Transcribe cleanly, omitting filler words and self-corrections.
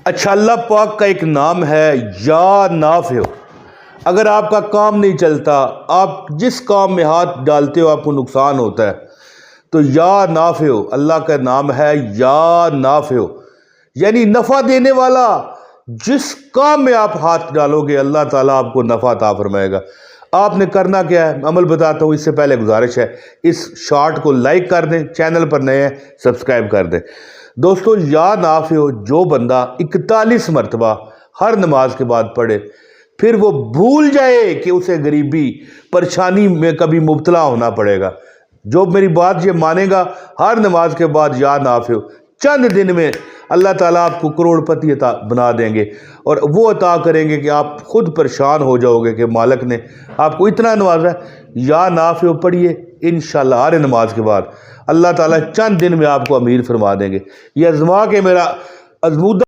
اچھا، اللہ پاک کا ایک نام ہے یا نافع۔ اگر آپ کا کام نہیں چلتا، آپ جس کام میں ہاتھ ڈالتے ہو آپ کو نقصان ہوتا ہے، تو یا نافع اللہ کا نام ہے یا نافع، یعنی نفع دینے والا۔ جس کام میں آپ ہاتھ ڈالو گے اللہ تعالیٰ آپ کو نفع عطا فرمائے گا۔ آپ نے کرنا کیا ہے، عمل بتاتا ہوں۔ اس سے پہلے گزارش ہے، اس شارٹ کو لائک کر دیں، چینل پر نئے ہیں سبسکرائب کر دیں۔ دوستو، یا نافع جو بندہ 41 مرتبہ ہر نماز کے بعد پڑھے، پھر وہ بھول جائے کہ اسے غریبی پریشانی میں کبھی مبتلا ہونا پڑے گا، جو میری بات یہ مانے گا، ہر نماز کے بعد یا نافع، چند دن میں اللہ تعالیٰ آپ کو کروڑ پتی عطا بنا دیں گے، اور وہ عطا کریں گے کہ آپ خود پریشان ہو جاؤ گے کہ مالک نے آپ کو اتنا نوازا ہے۔ یا نافع پڑھیے، انشاءاللہ ہر نماز کے بعد اللہ تعالیٰ چند دن میں آپ کو امیر فرما دیں گے۔ یہ آزما کے میرا ازمودہ